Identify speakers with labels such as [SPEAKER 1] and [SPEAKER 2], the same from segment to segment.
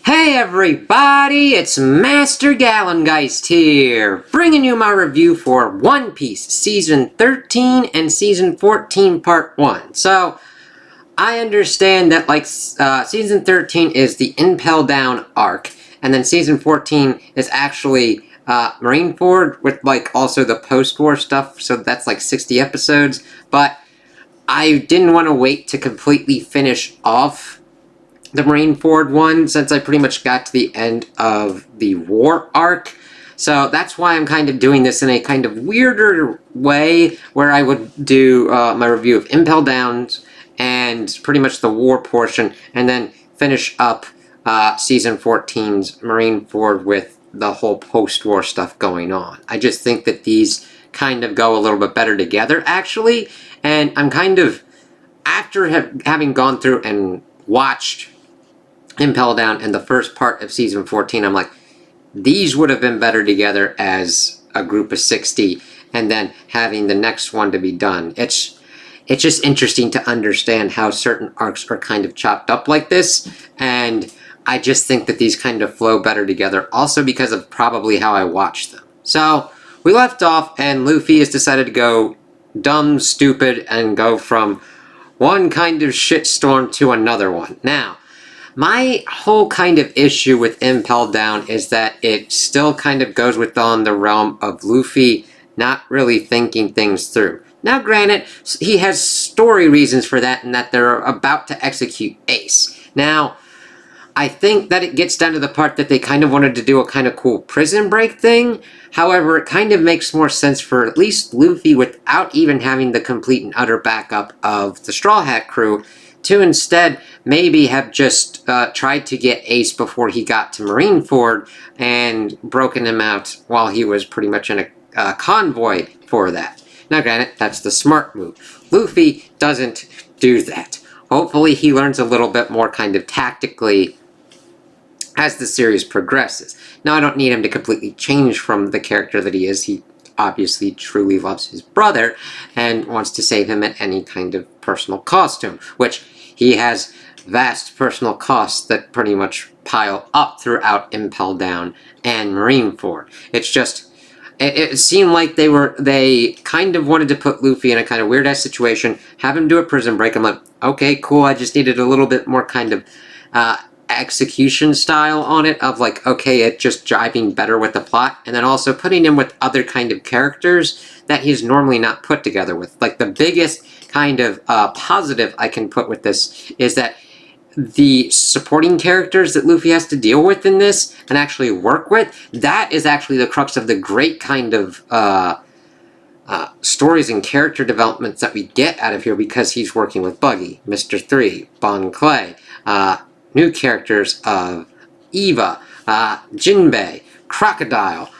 [SPEAKER 1] Hey everybody, it's Master Gallengeist here, bringing you my review for One Piece Season 13 and Season 14 Part 1. So, I understand that Season 13 is the Impel Down arc, and then Season 14 is actually Marineford with also the post-war stuff, so that's 60 episodes, but I didn't want to wait to completely finish off the Marineford one, since I pretty much got to the end of the war arc. So that's why I'm kind of doing this in a kind of weirder way, where I would do my review of Impel Downs and pretty much the war portion, and then finish up Season 14's Marineford with the whole post-war stuff going on. I just think that these kind of go a little bit better together, actually, and I'm kind of, after having gone through and watched Impel Down and the first part of Season 14, I'm like, these would have been better together as a group of 60, and then having the next one to be done. It's just interesting to understand how certain arcs are kind of chopped up like this, and I just think that these kind of flow better together, also because of probably how I watched them. So, we left off, and Luffy has decided to go dumb, stupid, and go from one kind of shitstorm to another one. Now, my whole kind of issue with Impel Down is that it still kind of goes within the realm of Luffy not really thinking things through. Now, granted, he has story reasons for that, and that they're about to execute Ace. Now, I think that it gets down to the part that they kind of wanted to do a kind of cool prison break thing. However, it kind of makes more sense for at least Luffy, without even having the complete and utter backup of the Straw Hat crew, to instead maybe have just tried to get Ace before he got to Marineford and broken him out while he was pretty much in a convoy for that. Now granted, that's the smart move. Luffy doesn't do that. Hopefully he learns a little bit more kind of tactically as the series progresses. Now, I don't need him to completely change from the character that he is. He obviously truly loves his brother and wants to save him at any kind of personal cost to him, which he has vast personal costs that pretty much pile up throughout Impel Down and Marineford. It's just, it seemed like they kind of wanted to put Luffy in a kind of weird-ass situation, have him do a prison break. I'm like, okay, cool, I just needed a little bit more kind of execution style on it, of okay, it just jiving better with the plot, and then also putting him with other kind of characters that he's normally not put together with. The biggest kind of positive I can put with this is that the supporting characters that Luffy has to deal with in this and actually work with, that is actually the crux of the great kind of stories and character developments that we get out of here, because he's working with Buggy, Mr. 3, Bon Clay, new characters of Eva, Jinbei, Crocodile.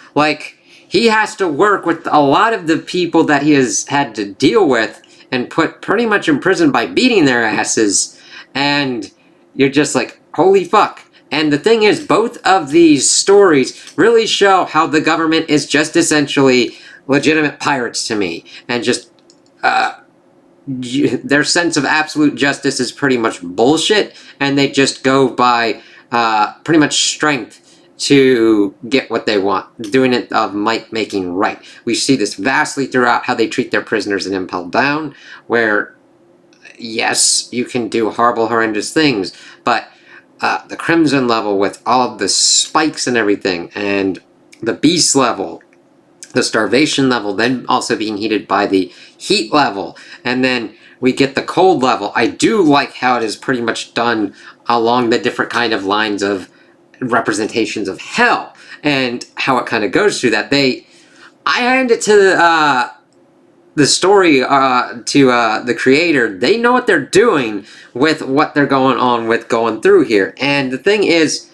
[SPEAKER 1] He has to work with a lot of the people that he has had to deal with and put pretty much in prison by beating their asses, and you're just like, holy fuck. And the thing is, both of these stories really show how the government is just essentially legitimate pirates to me, and just their sense of absolute justice is pretty much bullshit, and they just go by pretty much strength to get what they want, doing it of might making right. We see this vastly throughout how they treat their prisoners in Impel Down, where, yes, you can do horrible, horrendous things, but the Crimson level with all of the spikes and everything, and the Beast level, the Starvation level, then also being heated by the Heat level, and then we get the Cold level. I do like how it is pretty much done along the different kind of lines of representations of hell, and how it kind of goes through that. I hand it to the story to the creator. They know what they're doing with what they're going through here. And the thing is,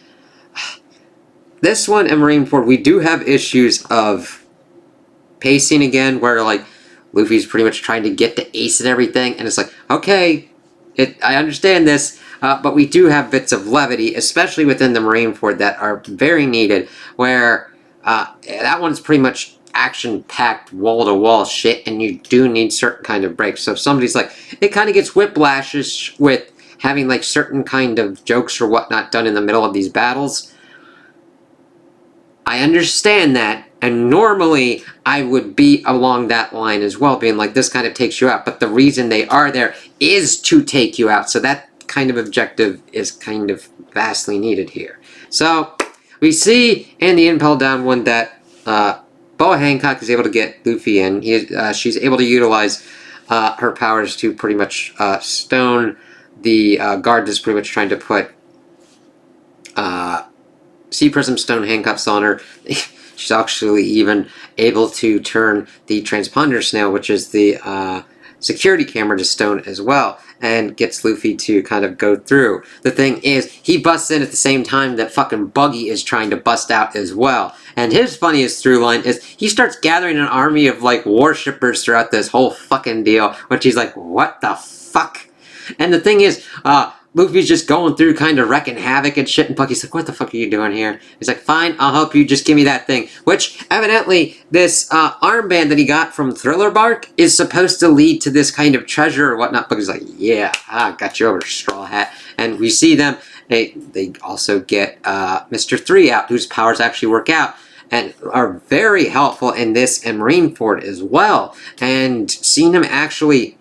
[SPEAKER 1] this one in Marineford, we do have issues of pacing again, where Luffy's pretty much trying to get to Ace and everything, and it's like, okay, I understand this, but we do have bits of levity, especially within the Marineford, that are very needed, where that one's pretty much action-packed, wall-to-wall shit, and you do need certain kind of breaks. So if somebody's it kind of gets whiplashes with having like certain kind of jokes or whatnot done in the middle of these battles. I understand that, and normally I would be along that line as well, being like, this kind of takes you out, but the reason they are there is to take you out, so that kind of objective is kind of vastly needed here. So, we see in the Impel Down one that Boa Hancock is able to get Luffy in. She's able to utilize her powers to pretty much stone the guard that's pretty much trying to put Sea Prism Stone handcuffs on her. She's actually even able to turn the Transponder Snail, which is the security camera, to stone as well, and gets Luffy to kind of go through. The thing is, he busts in at the same time that fucking Buggy is trying to bust out as well. And his funniest through line is he starts gathering an army of like worshippers throughout this whole fucking deal, which he's like, what the fuck? And the thing is, Luffy's just going through kind of wrecking havoc and shit, and Buggy's like, what the fuck are you doing here? He's like, fine, I'll help you, just give me that thing. Which, evidently, this armband that he got from Thriller Bark is supposed to lead to this kind of treasure or whatnot. Buggy's like, yeah, got you over, Straw Hat. And we see them, they also get Mr. 3 out, whose powers actually work out, and are very helpful in this and Marineford as well. And seeing him actually...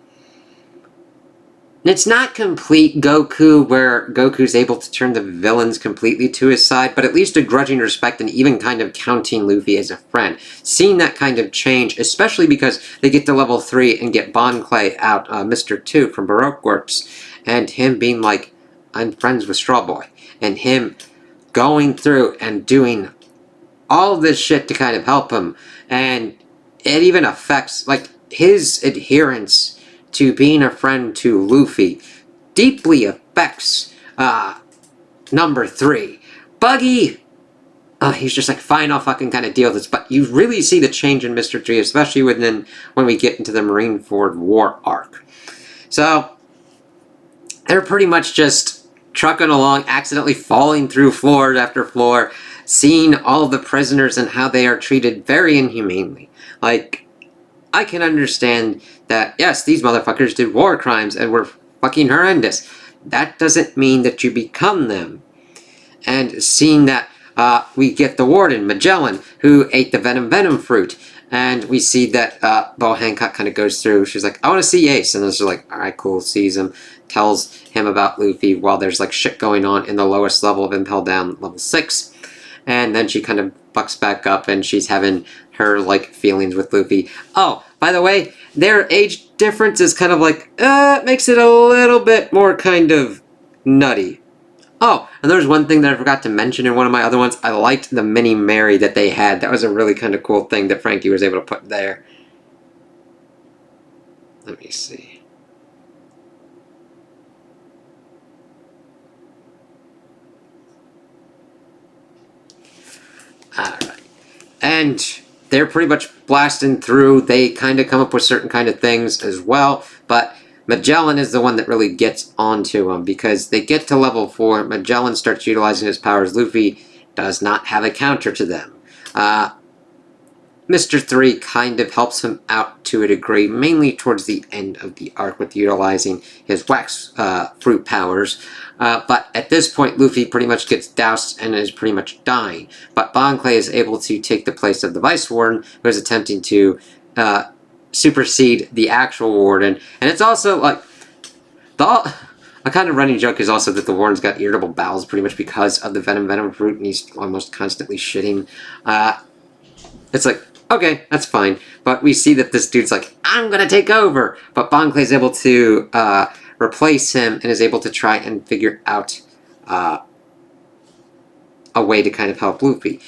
[SPEAKER 1] It's not complete Goku, where Goku's able to turn the villains completely to his side, but at least a grudging respect and even kind of counting Luffy as a friend. Seeing that kind of change, especially because they get to level 3 and get Bon Clay out, Mr. 2 from Baroque Works, and him being like, I'm friends with Straw Boy, and him going through and doing all this shit to kind of help him, and it even affects, like, his adherence to being a friend to Luffy deeply affects number 3. Buggy, he's just like, fine, I'll fucking kind of deal with this. But you really see the change in Mr. 3, especially when we get into the Marineford War arc. So, they're pretty much just trucking along, accidentally falling through floor after floor, seeing all the prisoners and how they are treated very inhumanely. Like, I can understand that, yes, these motherfuckers did war crimes and were fucking horrendous. That doesn't mean that you become them. And seeing that we get the Warden, Magellan, who ate the Venom fruit. And we see that Boa Hancock kind of goes through. She's like, I want to see Ace. And they're like, alright, cool, sees him. Tells him about Luffy while there's like shit going on in the lowest level of Impel Down, level 6. And then she kind of bucks back up and she's having her like feelings with Luffy. Oh, by the way, their age difference is kind of like, makes it a little bit more kind of nutty. Oh, and there's one thing that I forgot to mention in one of my other ones. I liked the mini Mary that they had. That was a really kind of cool thing that Frankie was able to put there. Let me see. Alright. And they're pretty much blasting through. They kind of come up with certain kind of things as well. But Magellan is the one that really gets onto them. Because they get to level 4. Magellan starts utilizing his powers. Luffy does not have a counter to them. Mr. 3 kind of helps him out to a degree. Mainly towards the end of the arc with utilizing his wax fruit powers. But at this point, Luffy pretty much gets doused and is pretty much dying. But Bon Clay is able to take the place of the Vice Warden, who is attempting to supersede the actual Warden. And it's also like, a kind of running joke is also that the Warden's got irritable bowels pretty much because of the Venom fruit, and he's almost constantly shitting. It's like, okay, that's fine. But we see that this dude's like, I'm gonna take over! But Bon Clay's able to replace him and is able to try and figure out a way to kind of help Luffy.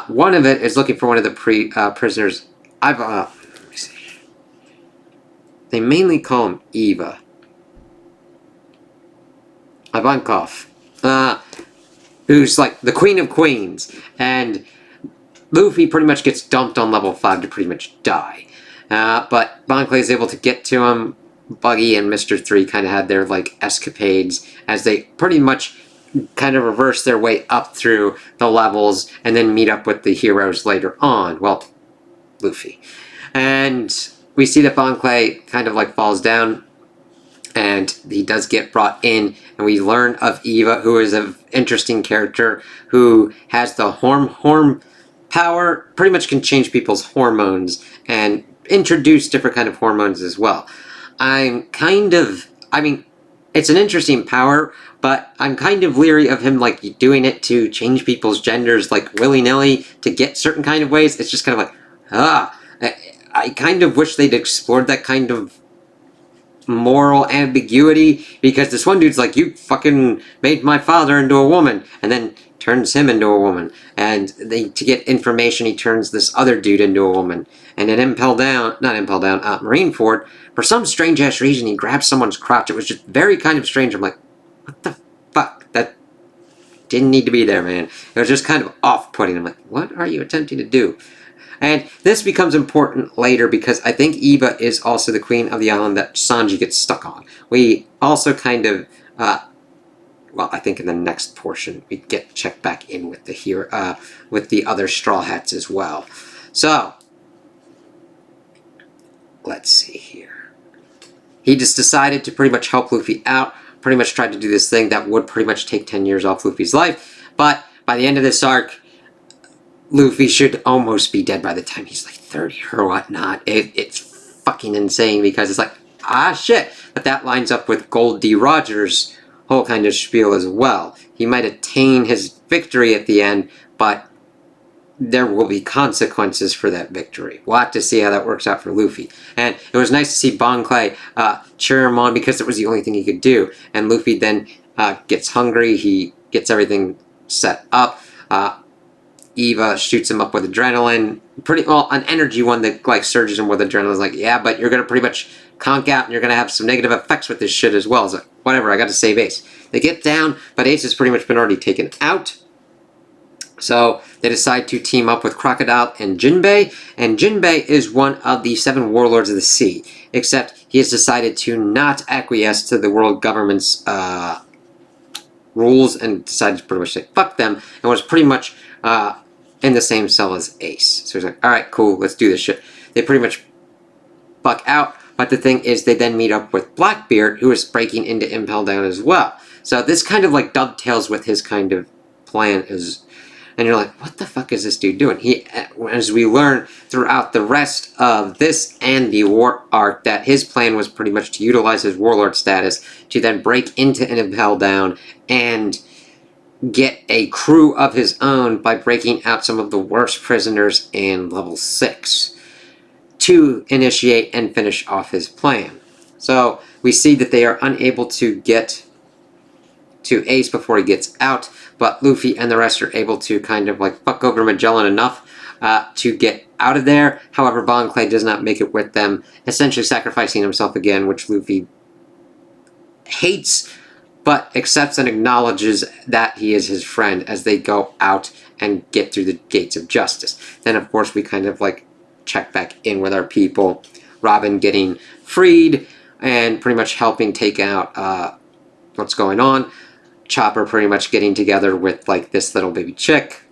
[SPEAKER 1] One of it is looking for one of the prisoners. Let me see. They mainly call him Eva. Ivankov. Who's like the Queen of Queens. And Luffy pretty much gets dumped on level 5 to pretty much die. But Bon Clay is able to get to him. Buggy and Mr. 3 kind of had their like escapades as they pretty much kind of reverse their way up through the levels and then meet up with the heroes later on. Well, Luffy. And we see that Bon Clay kind of like falls down and he does get brought in, and we learn of Eva, who is an interesting character who has the horn power, pretty much can change people's hormones and introduce different kind of hormones as well. It's an interesting power, but I'm kind of leery of him like doing it to change people's genders like willy-nilly to get certain kind of ways. It's just kind of like, I kind of wish they'd explored that kind of moral ambiguity, because this one dude's like, you fucking made my father into a woman, and then turns him into a woman, and to get information he turns this other dude into a woman, and then Marineford, for some strange ass reason he grabs someone's crotch. It was just very kind of strange. I'm like, what the fuck, that didn't need to be there, man. It was just kind of off-putting. I'm like, what are you attempting to do? And this becomes important later, because I think Eva is also the queen of the island that Sanji gets stuck on. We also kind of, well, I think in the next portion we get checked back in with with the other Straw Hats as well. So, let's see here. He just decided to pretty much help Luffy out, pretty much tried to do this thing that would pretty much take 10 years off Luffy's life, but by the end of this arc, Luffy should almost be dead by the time he's like 30 or whatnot. It's fucking insane, because it's like, shit. But that lines up with Gold D. Rogers' whole kind of spiel as well. He might attain his victory at the end, but there will be consequences for that victory. We'll have to see how that works out for Luffy. And it was nice to see Bon Clay cheer him on, because it was the only thing he could do. And Luffy then gets hungry. He gets everything set up. Eva shoots him up with adrenaline. An energy one that like surges him with adrenaline. Is like, yeah, but you're gonna pretty much conk out, and you're gonna have some negative effects with this shit as well. It's like, whatever, I got to save Ace. They get down, but Ace has pretty much been already taken out. So they decide to team up with Crocodile and Jinbei, and Jinbei is one of the 7 warlords of the sea, except he has decided to not acquiesce to the world government's rules, and decided to pretty much say fuck them, and was pretty much in the same cell as Ace. So he's like, alright, cool, let's do this shit. They pretty much buck out, but the thing is, they then meet up with Blackbeard, who is breaking into Impel Down as well. So this kind of like dovetails with his kind of plan, and you're like, what the fuck is this dude doing? As we learn throughout the rest of this and the war arc, that his plan was pretty much to utilize his warlord status to then break into Impel Down and get a crew of his own by breaking out some of the worst prisoners in level 6 to initiate and finish off his plan. So we see that they are unable to get to Ace before he gets out, but Luffy and the rest are able to kind of like fuck over Magellan enough to get out of there. However, Bon Clay does not make it with them, essentially sacrificing himself again, which Luffy hates, but accepts and acknowledges that he is his friend as they go out and get through the gates of justice. Then, of course, we kind of like check back in with our people. Robin getting freed and pretty much helping take out what's going on. Chopper pretty much getting together with like this little baby chick.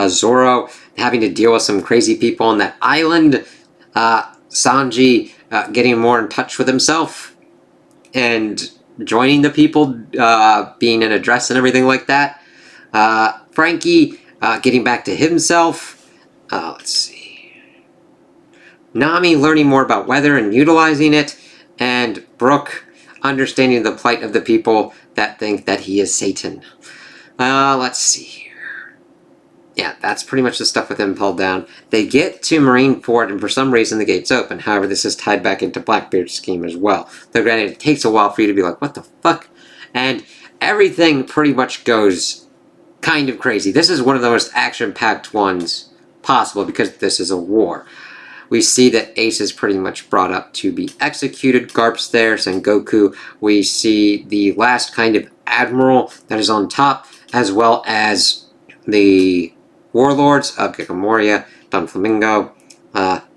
[SPEAKER 1] Zoro having to deal with some crazy people on that island. Sanji getting more in touch with himself and joining the people, being in a dress and everything like that. Frankie getting back to himself. Let's see. Nami learning more about weather and utilizing it. And Brook understanding the plight of the people that think that he is Satan. Let's see here. Yeah, that's pretty much the stuff with Impel Down. They get to Marineford, and for some reason the gate's open. However, this is tied back into Blackbeard's scheme as well. Though granted, it takes a while for you to be like, what the fuck? And everything pretty much goes kind of crazy. This is one of the most action-packed ones possible, because this is a war. We see that Ace is pretty much brought up to be executed. Garp's there, Sengoku. We see the last kind of admiral that is on top, as well as the warlords of Kikamoria, Don Flamingo,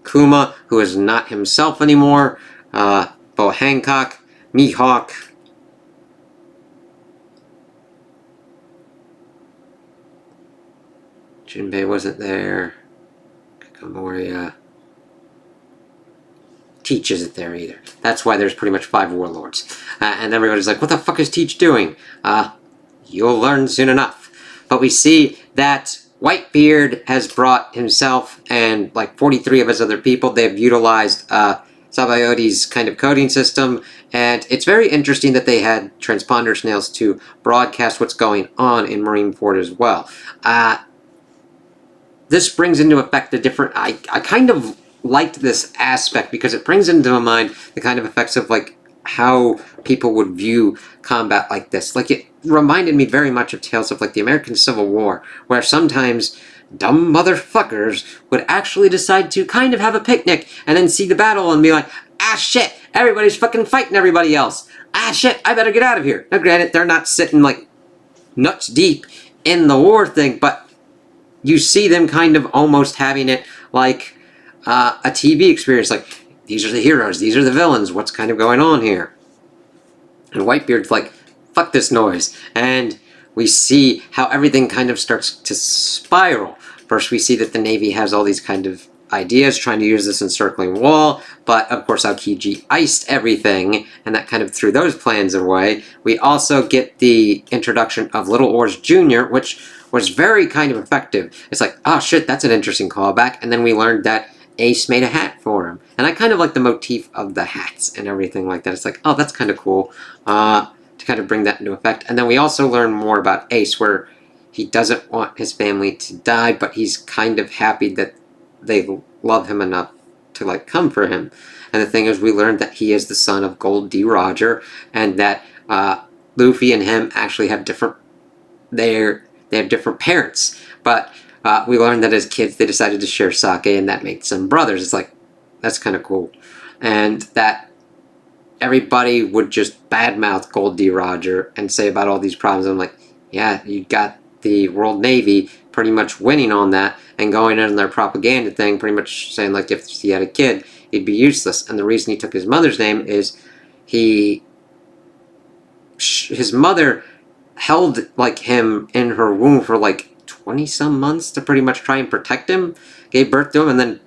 [SPEAKER 1] Kuma, who is not himself anymore, Bo Hancock, Mihawk, Jinbei wasn't there, Kikamoria, Teach isn't there either. That's why there's pretty much 5 warlords. And everybody's like, what the fuck is Teach doing? You'll learn soon enough. But we see that Whitebeard has brought himself and like 43 of his other people. They've utilized Sabayoti's kind of coding system, and it's very interesting that they had transponder snails to broadcast what's going on in Marineford as well. This brings into effect the different... I kind of liked this aspect because it brings into my mind the kind of effects of like how people would view combat like this. Like, it reminded me very much of tales of like the American Civil War, where sometimes dumb motherfuckers would actually decide to kind of have a picnic and then see the battle and be like, ah shit, everybody's fucking fighting everybody else. Ah shit, I better get out of here. Now granted, they're not sitting like nuts deep in the war thing, but you see them kind of almost having it like a TV experience, like, these are the heroes, these are the villains, what's kind of going on here? And Whitebeard's like, fuck this noise. And we see how everything kind of starts to spiral. First we see that the Navy has all these kind of ideas, trying to use this encircling wall, but of course Aokiji iced everything, and that kind of threw those plans away. We also get the introduction of Little Oars Jr., which was very kind of effective. It's like, oh shit, that's an interesting callback, and then we learned that Ace made a hat for him. And I kind of like the motif of the hats and everything like that. It's like, oh, that's kind of cool to kind of bring that into effect. And then we also learn more about Ace, where he doesn't want his family to die, but he's kind of happy that they love him enough to like come for him. And the thing is, we learned that he is the son of Gold D. Roger, and that Luffy and him actually have different... they have different parents. But we learned that as kids they decided to share sake, and that made some brothers. It's like, that's kind of cool. And that everybody would just badmouth Gold D. Roger and say about all these problems. I'm like, yeah, you got the World Navy pretty much winning on that and going in their propaganda thing, pretty much saying like if he had a kid, he'd be useless. And the reason he took his mother's name is his mother held like him in her womb for like 20-some months to pretty much try and protect him, gave birth to him, and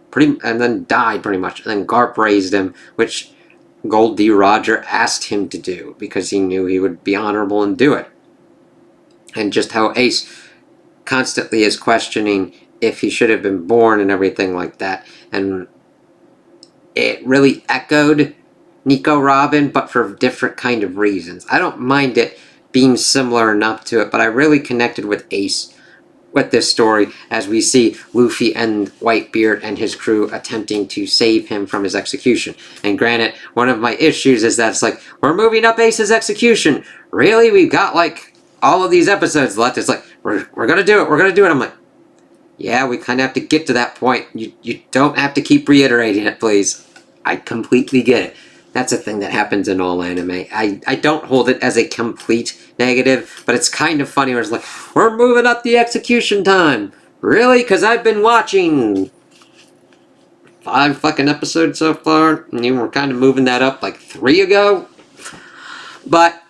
[SPEAKER 1] then died pretty much. And then Garp raised him, which Gold D. Roger asked him to do because he knew he would be honorable and do it. And just how Ace constantly is questioning if he should have been born and everything like that. And it really echoed Nico Robin, but for different kind of reasons. I don't mind it being similar enough to it, but I really connected with Ace with this story as we see Luffy and Whitebeard and his crew attempting to save him from his execution. And granted, one of my issues is that it's like, we're moving up Ace's execution. Really? We've got like all of these episodes left. It's like, we're gonna do it, we're gonna do it. I'm like, yeah, we kind of have to get to that point. You don't have to keep reiterating it, please. I completely get it. That's a thing that happens in all anime. I don't hold it as a complete negative, but it's kind of funny where it's like, we're moving up the execution time. Really? Because I've been watching 5 fucking episodes so far, and you were kind of moving that up like 3 ago. But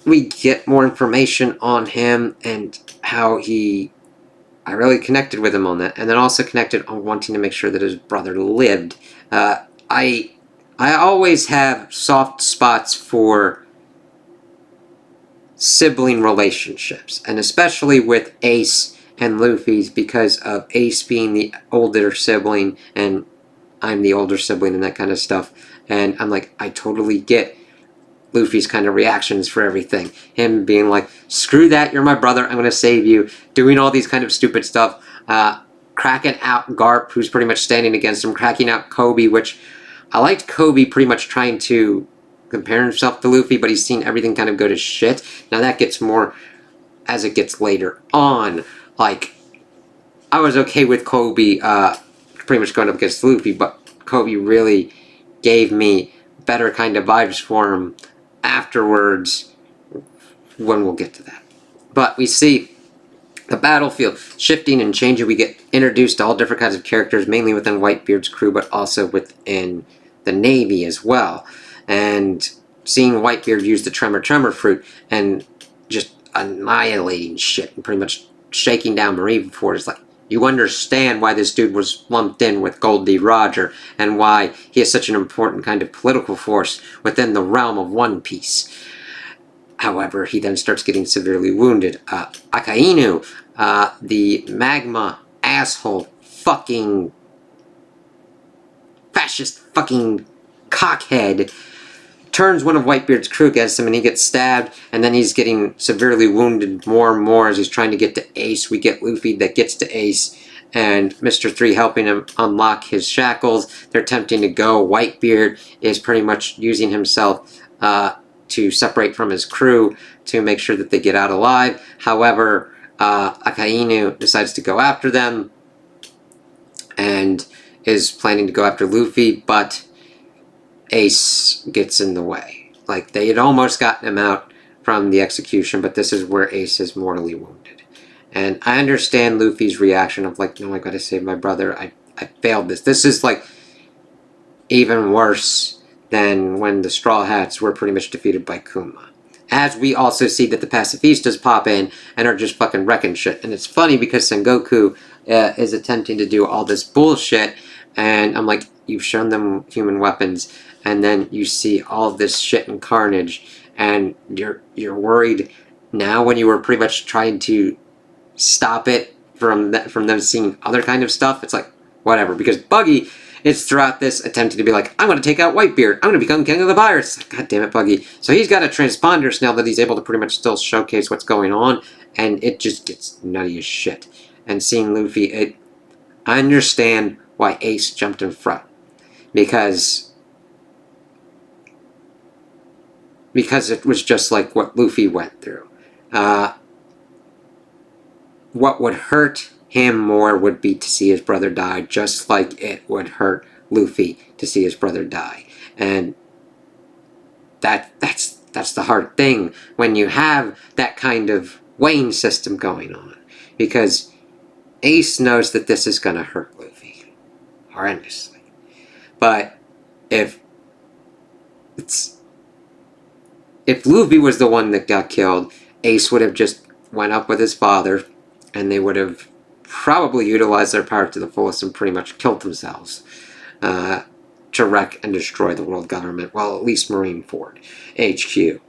[SPEAKER 1] we get more information on him and how I really connected with him on that, and then also connected on wanting to make sure that his brother lived. I always have soft spots for sibling relationships, and especially with Ace and Luffy's, because of Ace being the older sibling, and I'm the older sibling and that kind of stuff. And I'm like, I totally get Luffy's kind of reactions for everything. Him being like, screw that, you're my brother, I'm going to save you. Doing all these kind of stupid stuff. Cracking out Garp, who's pretty much standing against him. Cracking out Kobe, which I liked Kobe pretty much trying to compare himself to Luffy, but he's seen everything kind of go to shit. Now that gets more as it gets later on. Like, I was okay with Kobe pretty much going up against Luffy, but Kobe really gave me better kind of vibes for him afterwards, when we'll get to that. But we see the battlefield shifting and changing. We get introduced to all different kinds of characters, mainly within Whitebeard's crew, but also within the Navy as well. And seeing Whitebeard use the Tremor fruit and just annihilating shit and pretty much shaking down Marineford is like, you understand why this dude was lumped in with Goldie Roger, and why he is such an important kind of political force within the realm of One Piece. However, he then starts getting severely wounded. Akainu, the magma asshole fucking fascist fucking cockhead, turns one of Whitebeard's crew against him, and he gets stabbed, and then he's getting severely wounded more and more as he's trying to get to Ace. We get Luffy that gets to Ace, and Mr. 3 helping him unlock his shackles. They're attempting to go. Whitebeard is pretty much using himself to separate from his crew to make sure that they get out alive. However, Akainu decides to go after them and is planning to go after Luffy, but Ace gets in the way. Like, they had almost gotten him out from the execution, but this is where Ace is mortally wounded. And I understand Luffy's reaction of like, no, I gotta save my brother. I failed this. This is like even worse than when the Straw Hats were pretty much defeated by Kuma. As we also see that the pacifistas pop in and are just fucking wrecking shit. And it's funny because Sengoku is attempting to do all this bullshit, and I'm like, you've shown them human weapons, and then you see all this shit and carnage, and you're worried now when you were pretty much trying to stop it from them seeing other kind of stuff. It's like, whatever, because Buggy is throughout this attempting to be like, I'm going to take out Whitebeard, I'm going to become king of the pirates. God damn it, Buggy. So he's got a transponder now that he's able to pretty much still showcase what's going on, and it just gets nutty as shit. And seeing Luffy, I understand why Ace jumped in front, because it was just like what Luffy went through. What would hurt him more would be to see his brother die, just like it would hurt Luffy to see his brother die. And that's the hard thing when you have that kind of weighing system going on, because Ace knows that this is going to hurt Luffy horrendously. But if Luffy was the one that got killed, Ace would have just went up with his father, and they would have probably utilized their power to the fullest and pretty much killed themselves to wreck and destroy the world government. Well, at least Marineford HQ,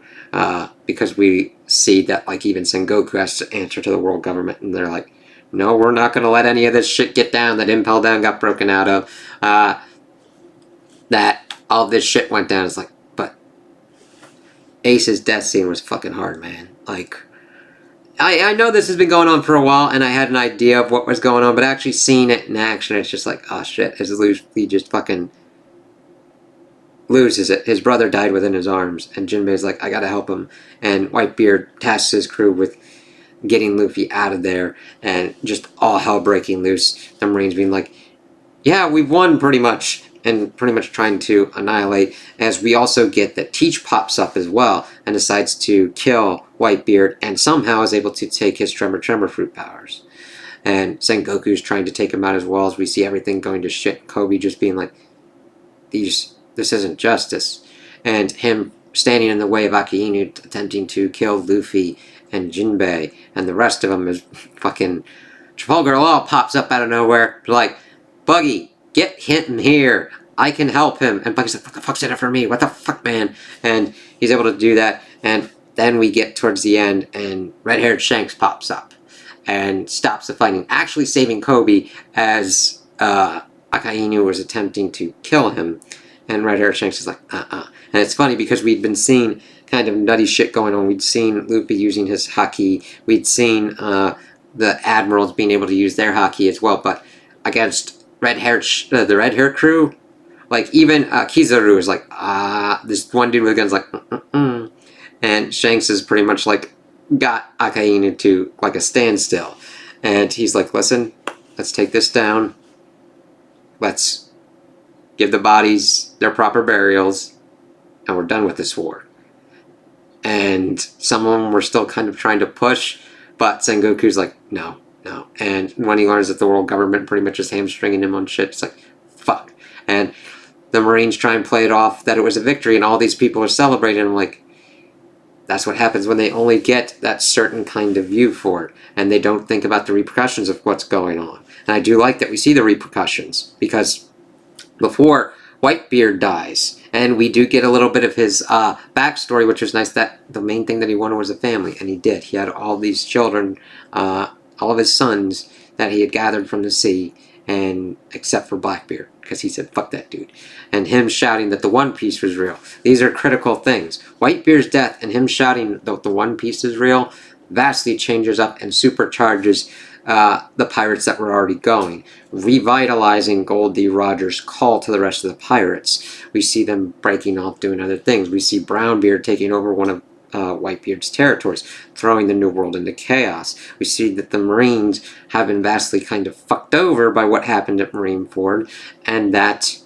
[SPEAKER 1] because we see that like even Sengoku has to answer to the world government, and they're like, no, we're not going to let any of this shit get down that Impel Down got broken out of. That all this shit went down. It's like, but Ace's death scene was fucking hard, man. Like, I know this has been going on for a while, and I had an idea of what was going on, but actually seeing it in action, it's just like, oh shit, as Luffy just fucking loses it. His brother died within his arms, and Jinbei's like, I gotta help him. And Whitebeard tasks his crew with getting Luffy out of there, and just all hell breaking loose. The Marines being like, yeah, we've won pretty much, and pretty much trying to annihilate, as we also get that Teach pops up as well and decides to kill Whitebeard, and somehow is able to take his Tremor fruit powers. And Sengoku's trying to take him out as well, as we see everything going to shit. Kobe just being like, this isn't justice. And him standing in the way of Akainu attempting to kill Luffy and Jinbei, and the rest of them is fucking Trafalgar Law pops up out of nowhere, like, Buggy, get him here. I can help him. And Buggy's like, what the fuck's in it for me? What the fuck, man? And he's able to do that. And then we get towards the end, and red-haired Shanks pops up and stops the fighting, actually saving Kobe as Akainu was attempting to kill him. And red-haired Shanks is like, And it's funny because we'd been seeing kind of nutty shit going on. We'd seen Luffy using his haki. We'd seen the admirals being able to use their haki as well. But against the red-haired crew, like even Kizaru is like, this one dude with a gun's like, and Shanks is pretty much like got Akainu to like a standstill, and he's like, listen, let's take this down, let's give the bodies their proper burials, and we're done with this war. And some of them were still kind of trying to push, but Sengoku's like, no. And when he learns that the world government pretty much is hamstringing him on shit, it's like, fuck. And the Marines try and play it off that it was a victory, and all these people are celebrating. I'm like, that's what happens when they only get that certain kind of view for it, and they don't think about the repercussions of what's going on. And I do like that we see the repercussions, because before Whitebeard dies, and we do get a little bit of his backstory, which was nice, that the main thing that he wanted was a family, and he did. He had all these children, all of his sons that he had gathered from the sea, and except for Blackbeard, because he said, fuck that dude. And him shouting that the One Piece was real. These are critical things. Whitebeard's death and him shouting that the One Piece is real vastly changes up and supercharges the pirates that were already going, revitalizing Goldie Roger's call to the rest of the pirates. We see them breaking off, doing other things. We see Brownbeard taking over one of Whitebeard's territories, throwing the New World into chaos. We see that the Marines have been vastly kind of fucked over by what happened at Marineford, and that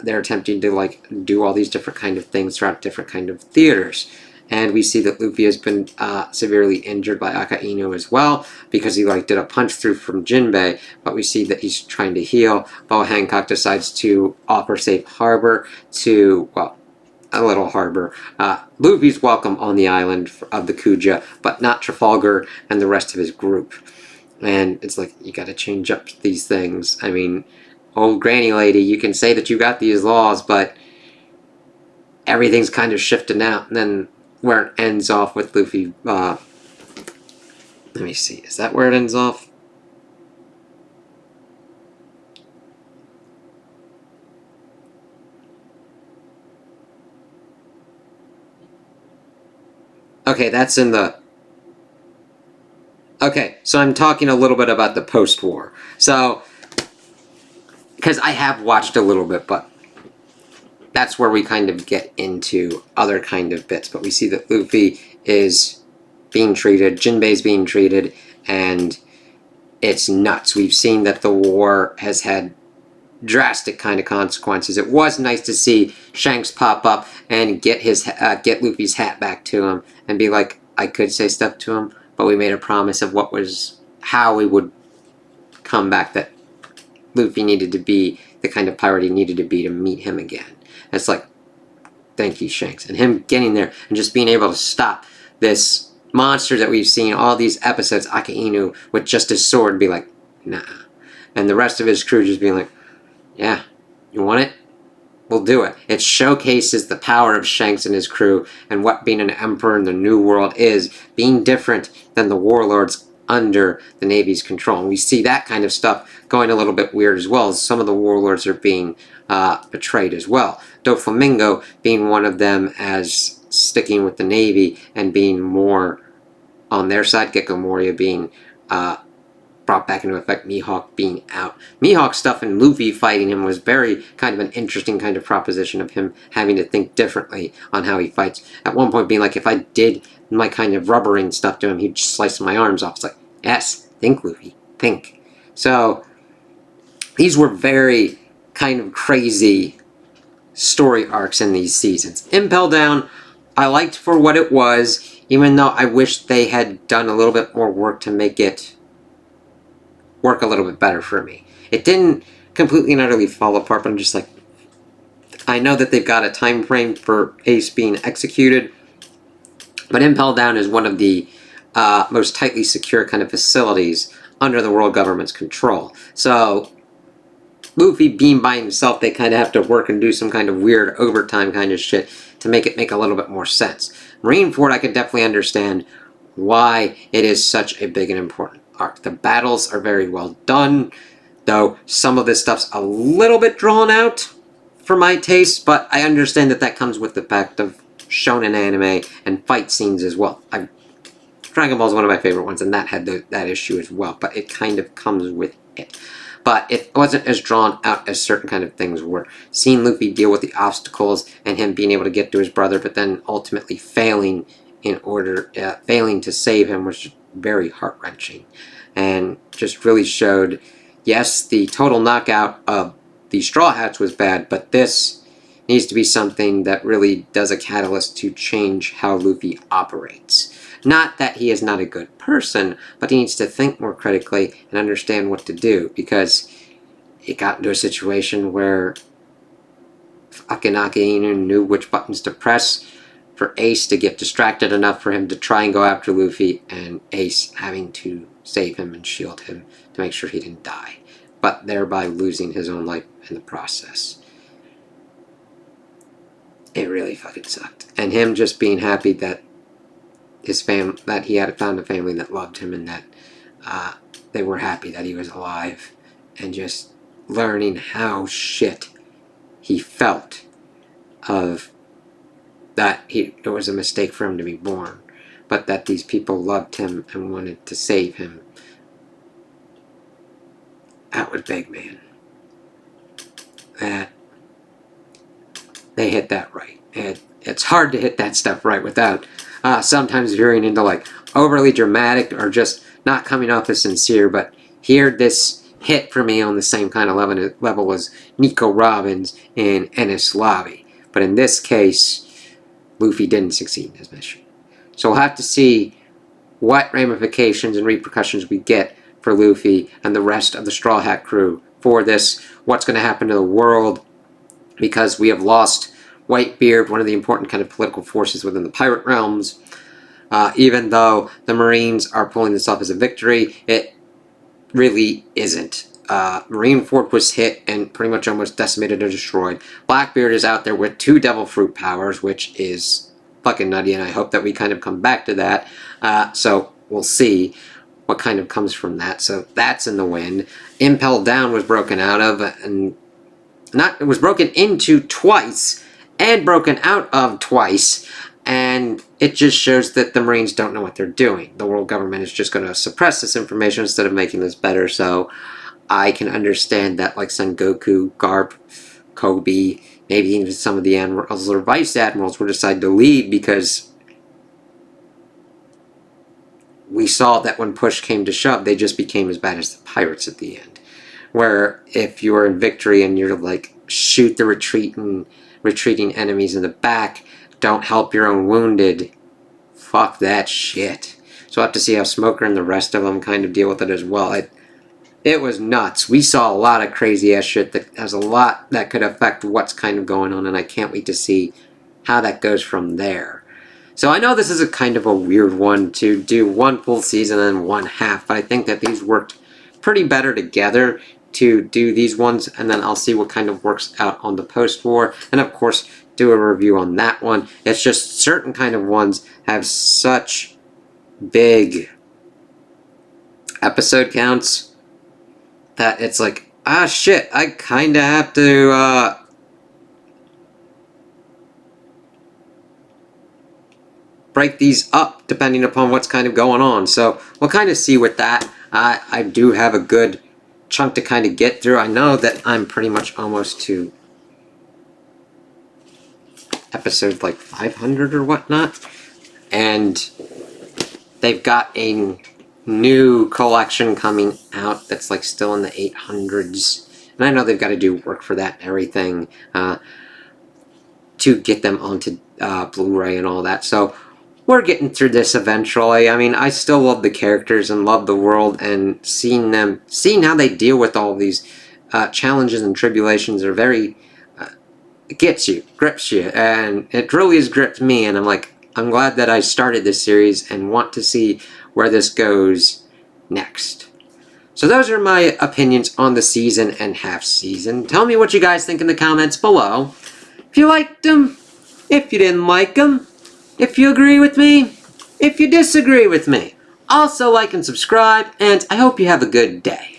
[SPEAKER 1] they're attempting to like do all these different kind of things throughout different kind of theaters. And we see that Luffy has been severely injured by Akainu as well, because he like did a punch through from Jinbei, but we see that he's trying to heal. Boa Hancock decides to offer safe harbor to, well, a little harbor. Luffy's welcome on the island of the Kuja, but not Trafalgar and the rest of his group. And it's like, you gotta change up these things. I mean, old granny lady, you can say that you got these laws, but everything's kind of shifting out. And then where it ends off with Luffy, let me see, is that where it ends off? Okay, that's in the... Okay, so I'm talking a little bit about the post-war. So, because I have watched a little bit, but that's where we kind of get into other kind of bits. But we see that Luffy is being treated, Jinbei's being treated, and it's nuts. We've seen that the war has had drastic kind of consequences. It was nice to see Shanks pop up and get Luffy's hat back to him and be like, I could say stuff to him, but we made a promise of how we would come back, that Luffy needed to be the kind of pirate he needed to be to meet him again. And it's like, thank you, Shanks. And him getting there and just being able to stop this monster that we've seen all these episodes, Akainu, with just his sword, and be like, nah. And the rest of his crew just being like, yeah, you want it? We'll do it. It showcases the power of Shanks and his crew, and what being an emperor in the New World is, being different than the warlords under the Navy's control. And we see that kind of stuff going a little bit weird as well, as some of the warlords are being betrayed as well. Doflamingo being one of them, as sticking with the Navy and being more on their side. Gecko Moria being brought back into effect, Mihawk being out. Mihawk stuff and Luffy fighting him was very kind of an interesting kind of proposition of him having to think differently on how he fights. At one point being like, if I did my kind of rubbering stuff to him, he'd just slice my arms off. It's like, yes, think, Luffy, think. So, these were very kind of crazy story arcs in these seasons. Impel Down, I liked for what it was, even though I wish they had done a little bit more work to make it work a little bit better for me. It didn't completely and utterly fall apart, but I'm just like, I know that they've got a time frame for Ace being executed, but Impel Down is one of the most tightly secure kind of facilities under the world government's control. So Luffy being by himself, they kind of have to work and do some kind of weird overtime kind of shit to make it make a little bit more sense. Marineford, I could definitely understand why it is such a big and important arc. The battles are very well done, though some of this stuff's a little bit drawn out for my taste, but I understand that that comes with the fact of shonen anime and fight scenes as well. Dragon Ball is one of my favorite ones, and that had that issue as well, but it kind of comes with it. But it wasn't as drawn out as certain kind of things were. Seeing Luffy deal with the obstacles and him being able to get to his brother, but then ultimately failing to save him, was just very heart-wrenching. And just really showed, yes, the total knockout of the Straw Hats was bad, but this needs to be something that really does a catalyst to change how Luffy operates. Not that he is not a good person, but he needs to think more critically and understand what to do, because it got into a situation where Akainu knew which buttons to press, for Ace to get distracted enough for him to try and go after Luffy, and Ace having to save him and shield him to make sure he didn't die, but thereby losing his own life in the process. It really fucking sucked. And him just being happy that that he had found a family that loved him and that they were happy that he was alive, and just learning how shit he felt of that it was a mistake for him to be born, but that these people loved him and wanted to save him. That was big, man. That they hit that right. It's hard to hit that stuff right without sometimes veering into like overly dramatic or just not coming off as sincere, but here this hit for me on the same kind of level as Nico Robbins and Enies Lobby. But in this case, Luffy didn't succeed in his mission. So we'll have to see what ramifications and repercussions we get for Luffy and the rest of the Straw Hat crew for this, what's going to happen to the world, because we have lost Whitebeard, one of the important kind of political forces within the pirate realms. Even though the Marines are pulling this off as a victory, it really isn't. Marineford was hit and pretty much almost decimated or destroyed. Blackbeard is out there with 2 Devil Fruit powers, which is fucking nutty, and I hope that we kind of come back to that. So we'll see what kind of comes from that. So that's in the wind. Impel Down was broken out of, and it was broken into twice, and broken out of twice, and it just shows that the Marines don't know what they're doing. The world government is just going to suppress this information instead of making this better, so I can understand that, like Son Goku, Garp, Kobe, maybe even some of the admirals or vice admirals will decide to leave, because we saw that when push came to shove, they just became as bad as the pirates at the end. Where if you're in victory and you're like, shoot the retreating enemies in the back, don't help your own wounded, fuck that shit. So I'll have to see how Smoker and the rest of them kind of deal with it as well. It was nuts. We saw a lot of crazy ass shit that has a lot that could affect what's kind of going on, and I can't wait to see how that goes from there. So I know this is a kind of a weird one to do one full season and one half, but I think that these worked pretty better together to do these ones, and then I'll see what kind of works out on the post-war, and of course do a review on that one. It's just certain kind of ones have such big episode counts that it's like, ah shit, I kinda have to break these up depending upon what's kind of going on. So we'll kind of see with that. I do have a good chunk to kind of get through. I know that I'm pretty much almost to episode like 500 or whatnot, and they've got a new collection coming out that's like still in the 800s, and I know they've got to do work for that and everything to get them onto Blu-ray and all that. So we're getting through this eventually. I mean, I still love the characters and love the world, and seeing how they deal with all these challenges and tribulations are very, it gets you, grips you, and it really has gripped me, and I'm glad that I started this series and want to see where this goes next. So those are my opinions on the season and half season. Tell me what you guys think in the comments below. If you liked them, if you didn't like them, if you agree with me, if you disagree with me. Also like and subscribe, and I hope you have a good day.